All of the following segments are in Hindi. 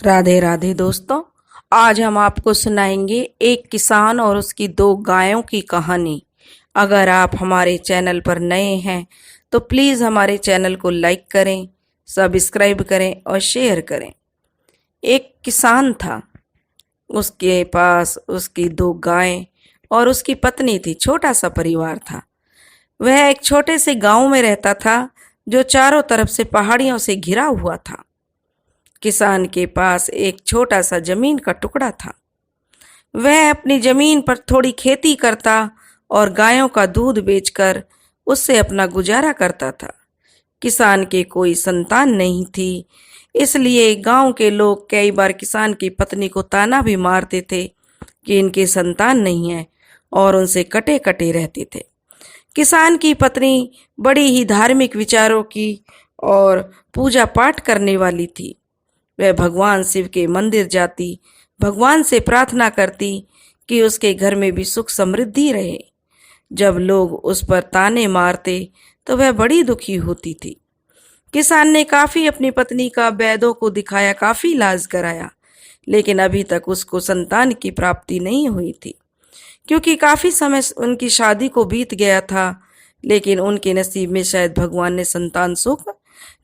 राधे राधे दोस्तों। आज हम आपको सुनाएंगे एक किसान और उसकी दो गायों की कहानी। अगर आप हमारे चैनल पर नए हैं तो प्लीज़ हमारे चैनल को लाइक करें, सब्सक्राइब करें और शेयर करें। एक किसान था, उसके पास उसकी दो गायें और उसकी पत्नी थी। छोटा सा परिवार था। वह एक छोटे से गांव में रहता था जो चारों तरफ से पहाड़ियों से घिरा हुआ था। किसान के पास एक छोटा सा जमीन का टुकड़ा था। वह अपनी जमीन पर थोड़ी खेती करता और गायों का दूध बेचकर उससे अपना गुजारा करता था। किसान के कोई संतान नहीं थी, इसलिए गांव के लोग कई बार किसान की पत्नी को ताना भी मारते थे कि इनके संतान नहीं है, और उनसे कटे कटे रहते थे। किसान की पत्नी बड़ी ही धार्मिक विचारों की और पूजा पाठ करने वाली थी। वह भगवान शिव के मंदिर जाती, भगवान से प्रार्थना करती कि उसके घर में भी सुख समृद्धि रहे। जब लोग उस पर ताने मारते तो वह बड़ी दुखी होती थी। किसान ने काफी अपनी पत्नी का वैद्यों को दिखाया, काफी इलाज कराया, लेकिन अभी तक उसको संतान की प्राप्ति नहीं हुई थी, क्योंकि काफी समय उनकी शादी को बीत गया था। लेकिन उनके नसीब में शायद भगवान ने संतान सुख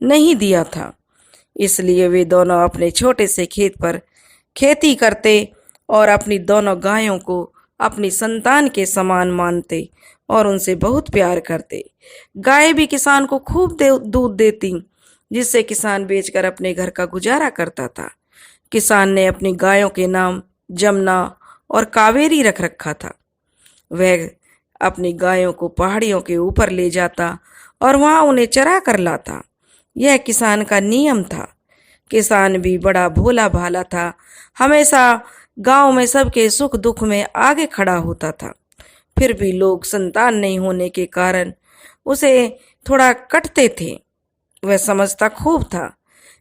नहीं दिया था। इसलिए वे दोनों अपने छोटे से खेत पर खेती करते और अपनी दोनों गायों को अपनी संतान के समान मानते और उनसे बहुत प्यार करते। गाय भी किसान को खूब दूध देती, जिससे किसान बेचकर अपने घर का गुजारा करता था। किसान ने अपनी गायों के नाम जमुना और कावेरी रख रखा था। वह अपनी गायों को पहाड़ियों के ऊपर ले जाता और वहां उन्हें चरा कर लाता। यह किसान का नियम था। किसान भी बड़ा भोला भाला था, हमेशा गांव में सबके सुख दुख में आगे खड़ा होता था। फिर भी लोग संतान नहीं होने के कारण उसे थोड़ा कटते थे। वह समझता खूब था,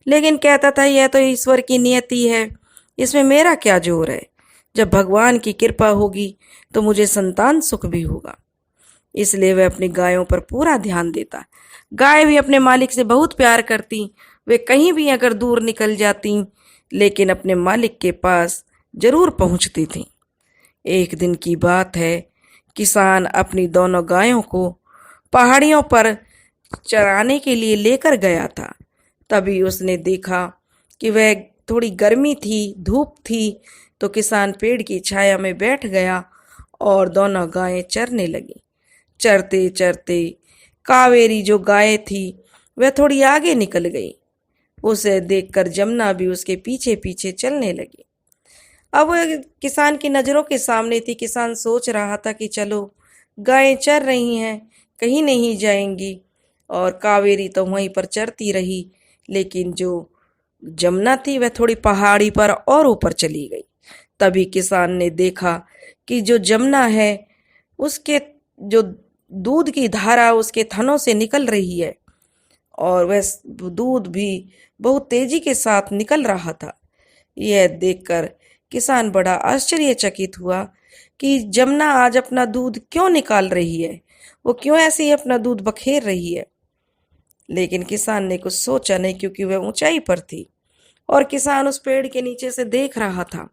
लेकिन कहता था यह तो ईश्वर की नियति है, इसमें मेरा क्या जोर है। जब भगवान की कृपा होगी तो मुझे संतान सुख भी होगा। इसलिए वह अपनी गायों पर पूरा ध्यान देता। गाय भी अपने मालिक से बहुत प्यार करती। वे कहीं भी अगर दूर निकल जाती, लेकिन अपने मालिक के पास जरूर पहुंचती थी। एक दिन की बात है, किसान अपनी दोनों गायों को पहाड़ियों पर चराने के लिए लेकर गया था। तभी उसने देखा कि वह थोड़ी गर्मी थी, धूप थी, तो किसान पेड़ की छाया में बैठ गया और दोनों गायें चरने लगी। चरते चरते कावेरी जो गाय थी वह थोड़ी आगे निकल गई। उसे देखकर जमुना भी उसके पीछे पीछे चलने लगी। अब वह किसान की नज़रों के सामने थी। किसान सोच रहा था कि चलो, गायें चर रही हैं, कहीं नहीं जाएंगी, और कावेरी तो वहीं पर चरती रही। लेकिन जो जमुना थी वह थोड़ी पहाड़ी पर और ऊपर चली गई। तभी किसान ने देखा कि जो जमुना है उसके जो दूध की धारा उसके थनों से निकल रही है, और वह दूध भी बहुत तेजी के साथ निकल रहा था। यह देखकर किसान बड़ा आश्चर्यचकित हुआ कि जमुना आज अपना दूध क्यों निकाल रही है, वो क्यों ऐसे ही अपना दूध बखेर रही है। लेकिन किसान ने कुछ सोचा नहीं, क्योंकि वह ऊंचाई पर थी और किसान उस पेड़ के नीचे से देख रहा था।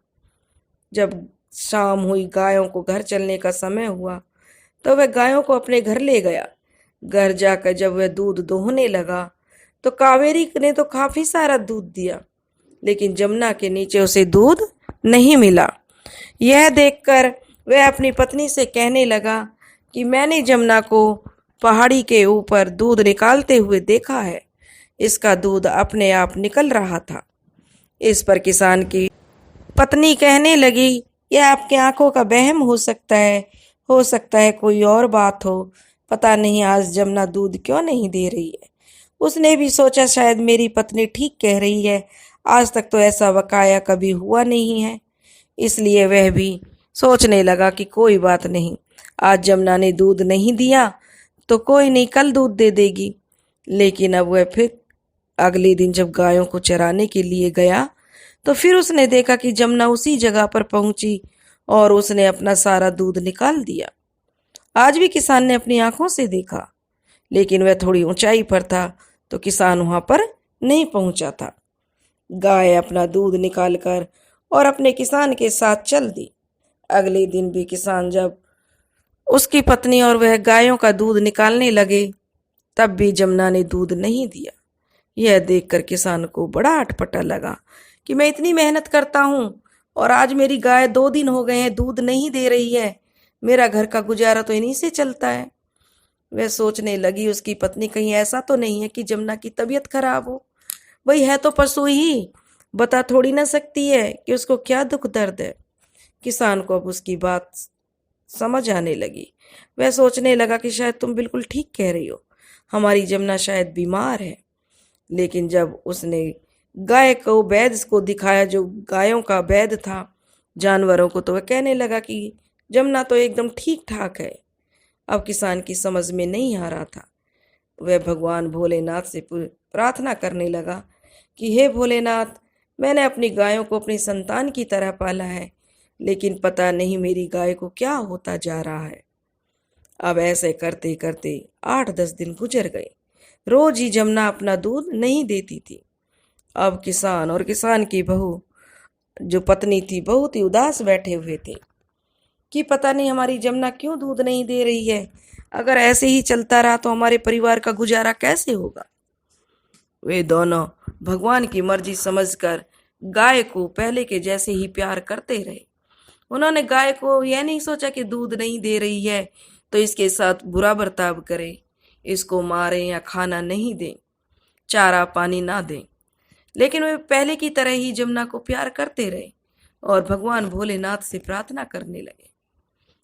जब शाम हुई, गायों को घर चलने का समय हुआ, तो वह गायों को अपने घर ले गया। घर जाकर जब वह दूध दोहने लगा तो कावेरी ने तो काफी सारा दूध दिया, लेकिन जमुना के नीचे उसे दूध नहीं मिला। यह देखकर वह अपनी पत्नी से कहने लगा कि मैंने जमुना को पहाड़ी के ऊपर दूध निकालते हुए देखा है, इसका दूध अपने आप निकल रहा था। इस पर किसान की पत्नी कहने लगी, यह आपकी आंखों का वहम हो सकता है कोई और बात हो। पता नहीं आज जमुना दूध क्यों नहीं दे रही है। उसने भी सोचा शायद मेरी पत्नी ठीक कह रही है, आज तक तो ऐसा वकाया कभी हुआ नहीं है। इसलिए वह भी सोचने लगा कि कोई बात नहीं, आज जमुना ने दूध नहीं दिया तो कोई नहीं, कल दूध दे देगी। लेकिन अब वह फिर अगले दिन जब गायों को चराने के लिए गया तो फिर उसने देखा कि जमुना उसी जगह पर पहुंची और उसने अपना सारा दूध निकाल दिया। आज भी किसान ने अपनी आंखों से देखा, लेकिन वह थोड़ी ऊंचाई पर था तो किसान वहां पर नहीं पहुंचा था। गाय अपना दूध निकालकर और अपने किसान के साथ चल दी। अगले दिन भी किसान जब उसकी पत्नी और वह गायों का दूध निकालने लगे, तब भी जमुना ने दूध नहीं दिया। यह देखकर किसान को बड़ा अटपटा लगा कि मैं इतनी मेहनत करता हूँ और आज मेरी गाय 2 दिन हो गए हैं दूध नहीं दे रही है। मेरा घर का गुजारा तो इन्हीं से चलता है। वह सोचने लगी उसकी पत्नी कहीं ऐसा तो नहीं है कि जमुना की तबीयत खराब हो। वही है तो पशु ही, बता थोड़ी ना सकती है कि उसको क्या दुख दर्द है। किसान को अब उसकी बात समझ आने लगी। वह सोचने लगा कि शायद तुम बिल्कुल ठीक कह रही हो, हमारी जमुना शायद बीमार है। लेकिन जब उसने गाय को वैद्य को दिखाया, जो गायों का वैद्य था जानवरों को, तो वह कहने लगा कि जमुना तो एकदम ठीक ठाक है। अब किसान की समझ में नहीं आ रहा था। वह भगवान भोलेनाथ से प्रार्थना करने लगा कि हे भोलेनाथ, मैंने अपनी गायों को अपनी संतान की तरह पाला है, लेकिन पता नहीं मेरी गाय को क्या होता जा रहा है। अब ऐसे करते करते 8-10 दिन गुजर गए। रोज ही जमुना अपना दूध नहीं देती थी। अब किसान और किसान की बहू, जो पत्नी थी, बहुत ही उदास बैठे हुए थे कि पता नहीं हमारी जमुना क्यों दूध नहीं दे रही है। अगर ऐसे ही चलता रहा तो हमारे परिवार का गुजारा कैसे होगा। वे दोनों भगवान की मर्जी समझकर गाय को पहले के जैसे ही प्यार करते रहे। उन्होंने गाय को यह नहीं सोचा कि दूध नहीं दे रही है तो इसके साथ बुरा बर्ताव करें, इसको मारें या खाना नहीं दें, चारा पानी ना दें। लेकिन वे पहले की तरह ही जमुना को प्यार करते रहे और भगवान भोलेनाथ से प्रार्थना करने लगे।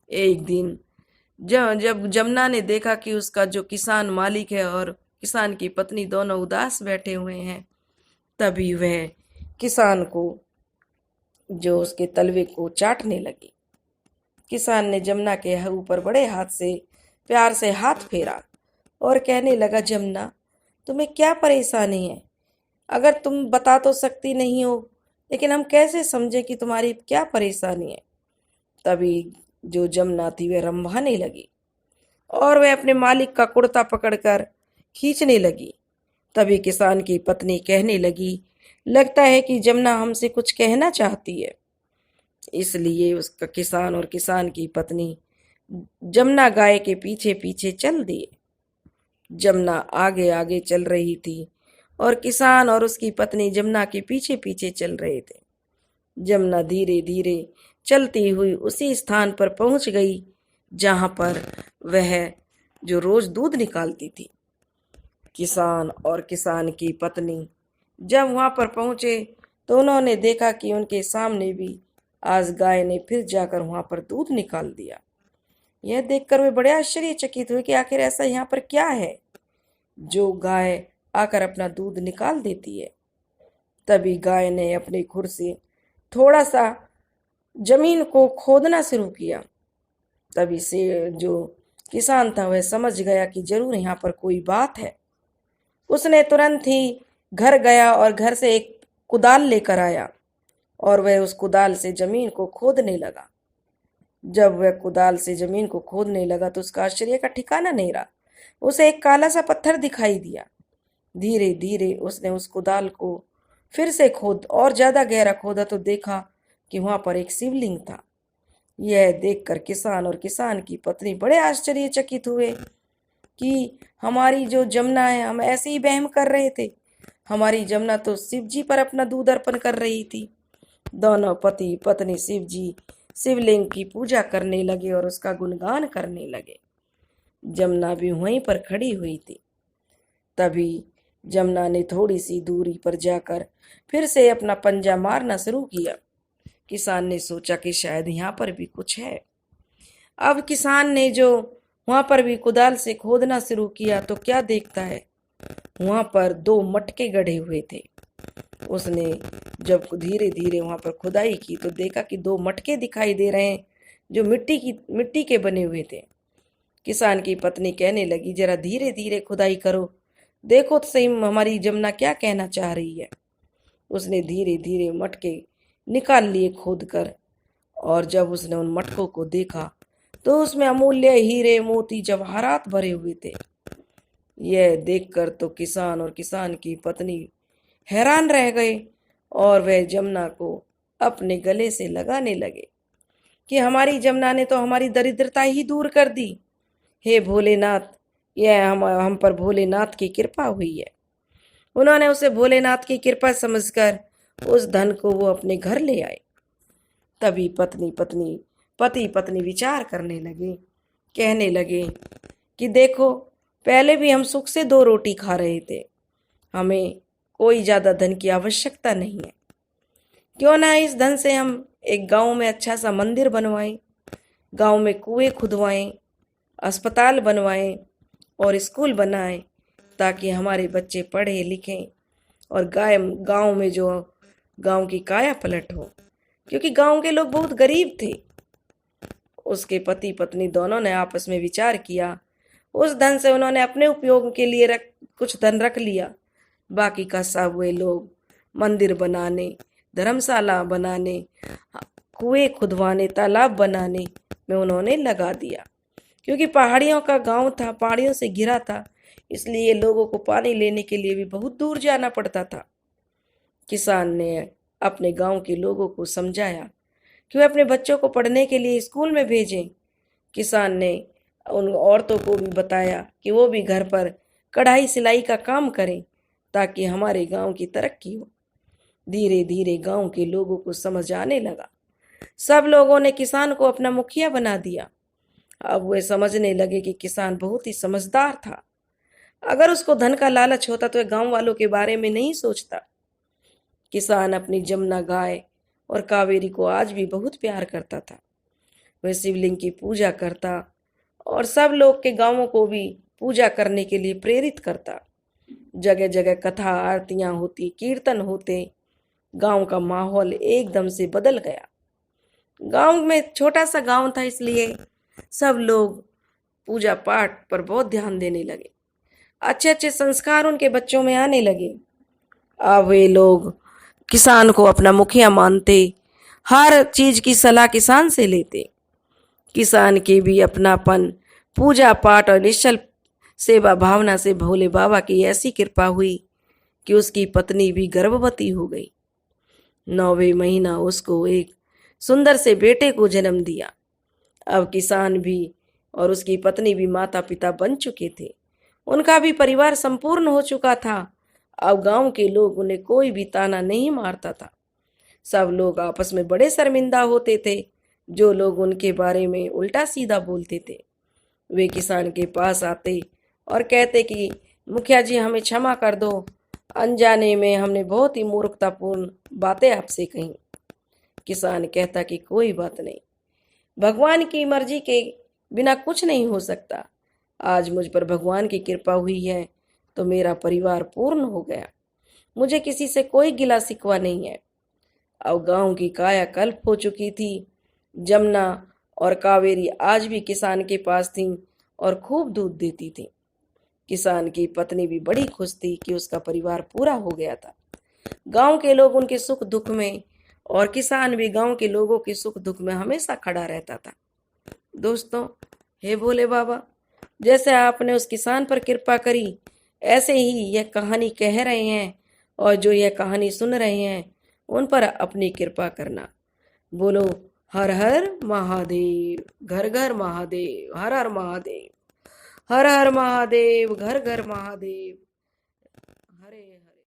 एक दिन जब जमुना ने देखा कि उसका जो किसान मालिक है और किसान की पत्नी दोनों उदास बैठे हुए हैं, तभी वह किसान को, जो उसके तलवे को चाटने लगी। किसान ने जमुना के ऊपर बड़े हाथ से प्यार से हाथ फेरा और कहने लगा, जमुना तुम्हें क्या परेशानी है? अगर तुम बता तो सकती नहीं हो, लेकिन हम कैसे समझे कि तुम्हारी क्या परेशानी है। तभी जो जमुना थी वह रंभाने लगी और वह अपने मालिक का कुर्ता पकड़कर खींचने लगी। तभी किसान की पत्नी कहने लगी, लगता है कि जमुना हमसे कुछ कहना चाहती है। इसलिए उसका किसान और किसान की पत्नी जमुना गाय के पीछे पीछे चल दिए। जमुना आगे आगे चल रही थी और किसान और उसकी पत्नी जमुना के पीछे पीछे चल रहे थे। जमुना धीरे धीरे चलती हुई उसी स्थान पर पहुंच गई जहां पर वह जो रोज दूध निकालती थी। किसान और किसान की पत्नी जब वहां पर पहुंचे तो उन्होंने देखा कि उनके सामने भी आज गाय ने फिर जाकर वहां पर दूध निकाल दिया। यह देखकर वे बड़े आश्चर्यचकित हुए कि आखिर ऐसा यहाँ पर क्या है जो गाय आकर अपना दूध निकाल देती है। तभी गाय ने अपने खुर से थोड़ा सा जमीन को खोदना शुरू किया। तभी से जो किसान था वह समझ गया कि जरूर यहाँ पर कोई बात है। उसने तुरंत ही घर गया और घर से एक कुदाल लेकर आया और वह उस कुदाल से जमीन को खोदने लगा। जब वह कुदाल से जमीन को खोदने लगा तो उसका आश्चर्य का ठिकाना नहीं रहा। उसे एक काला सा पत्थर दिखाई दिया। धीरे धीरे उसने उस कुदाल को फिर से खोद और ज्यादा गहरा खोदा तो देखा कि वहां पर एक शिवलिंग था। यह देखकर किसान और किसान की पत्नी बड़े आश्चर्यचकित हुए कि हमारी जो जमुना है, हम ऐसे ही वहम कर रहे थे, हमारी जमुना तो शिव जी पर अपना दूध अर्पण कर रही थी। दोनों पति पत्नी शिव जी शिवलिंग की पूजा करने लगे और उसका गुणगान करने लगे। जमुना भी वहीं पर खड़ी हुई थी। तभी जमुना ने थोड़ी सी दूरी पर जाकर फिर से अपना पंजा मारना शुरू किया। किसान ने सोचा कि शायद यहाँ पर भी कुछ है। अब किसान ने जो वहां पर भी कुदाल से खोदना शुरू किया तो क्या देखता है, वहां पर 2 मटके गड़े हुए थे। उसने जब धीरे धीरे वहां पर खुदाई की तो देखा कि 2 मटके दिखाई दे रहे हैं जो मिट्टी के बने हुए थे। किसान की पत्नी कहने लगी, जरा धीरे धीरे खुदाई करो, देखो तो सही हमारी जमुना क्या कहना चाह रही है। उसने धीरे धीरे मटके निकाल लिए खोद कर और जब उसने उन मटकों को देखा तो उसमें अमूल्य हीरे मोती जवाहरात भरे हुए थे। यह देखकर तो किसान और किसान की पत्नी हैरान रह गए और वह जमुना को अपने गले से लगाने लगे कि हमारी जमुना ने तो हमारी दरिद्रता ही दूर कर दी। हे भोलेनाथ, यह हम पर भोलेनाथ की कृपा हुई है। उन्होंने उसे भोलेनाथ की कृपा समझकर उस धन को वो अपने घर ले आए। तभी पति पत्नी विचार करने लगे, कहने लगे कि देखो, पहले भी हम सुख से 2 रोटी खा रहे थे, हमें कोई ज्यादा धन की आवश्यकता नहीं है। क्यों ना इस धन से हम एक गांव में अच्छा सा मंदिर बनवाएं, गांव में कुएं खुदवाएं, अस्पताल बनवाएं और स्कूल बनाएं, ताकि हमारे बच्चे पढ़े लिखें और गांव में जो गांव की काया पलट हो, क्योंकि गांव के लोग बहुत गरीब थे। उसके पति पत्नी दोनों ने आपस में विचार किया। उस धन से उन्होंने अपने उपयोग के लिए कुछ धन रख लिया, बाकी का सब वे लोग मंदिर बनाने, धर्मशाला बनाने, कुएं खुदवाने, तालाब बनाने में उन्होंने लगा दिया। क्योंकि पहाड़ियों का गांव था, पहाड़ियों से घिरा था, इसलिए लोगों को पानी लेने के लिए भी बहुत दूर जाना पड़ता था। किसान ने अपने गांव के लोगों को समझाया कि वे अपने बच्चों को पढ़ने के लिए स्कूल में भेजें। किसान ने उन औरतों को भी बताया कि वो भी घर पर कढ़ाई सिलाई का काम करें, ताकि हमारे गांव की तरक्की हो। धीरे धीरे गांव के लोगों को समझ आने लगा। सब लोगों ने किसान को अपना मुखिया बना दिया। अब वे समझने लगे कि किसान बहुत ही समझदार था। अगर उसको धन का लालच होता तो वह गांव वालों के बारे में नहीं सोचता। किसान अपनी जमुना गाय और कावेरी को आज भी बहुत प्यार करता था। वह शिवलिंग की पूजा करता और सब लोग के गांवों को भी पूजा करने के लिए प्रेरित करता। जगह जगह कथा आरतियां होती, कीर्तन होते। गांव का माहौल एकदम से बदल गया। गांव में छोटा सा गांव था, इसलिए सब लोग पूजा पाठ पर बहुत ध्यान देने लगे। अच्छे अच्छे संस्कार उनके बच्चों में आने लगे। अब वे लोग किसान को अपना मुखिया मानते, हर चीज की सलाह किसान से लेते। किसान के भी अपनापन, पूजा पाठ और निश्चल सेवा भावना से भोले बाबा की ऐसी कृपा हुई कि उसकी पत्नी भी गर्भवती हो गई। 9वें महीना उसको एक सुंदर से बेटे को जन्म दिया। अब किसान भी और उसकी पत्नी भी माता पिता बन चुके थे। उनका भी परिवार संपूर्ण हो चुका था। अब गांव के लोग उन्हें कोई भी ताना नहीं मारता था। सब लोग आपस में बड़े शर्मिंदा होते थे। जो लोग उनके बारे में उल्टा सीधा बोलते थे, वे किसान के पास आते और कहते कि मुखिया जी, हमें क्षमा कर दो, अनजाने में हमने बहुत ही मूर्खतापूर्ण बातें आपसे कही। किसान कहता कि कोई बात नहीं, भगवान की मर्जी के बिना कुछ नहीं हो सकता। आज मुझ पर भगवान की कृपा हुई है तो मेरा परिवार पूर्ण हो गया। मुझे किसी से कोई गिला शिकवा नहीं है। अब गांव की काया कल्प हो चुकी थी। जमुना और कावेरी आज भी किसान के पास थीं और खूब दूध देती थी। किसान की पत्नी भी बड़ी खुश थी कि उसका परिवार पूरा हो गया था। गांव के लोग उनके सुख दुख में और किसान भी गांव के लोगों के सुख दुख में हमेशा खड़ा रहता था। दोस्तों, हे भोले बाबा, जैसे आपने उस किसान पर कृपा करी, ऐसे ही यह कहानी कह रहे हैं और जो यह कहानी सुन रहे हैं उन पर अपनी कृपा करना। बोलो हर हर महादेव, घर घर महादेव, हर हर महादेव, हर हर महादेव, घर घर महादेव।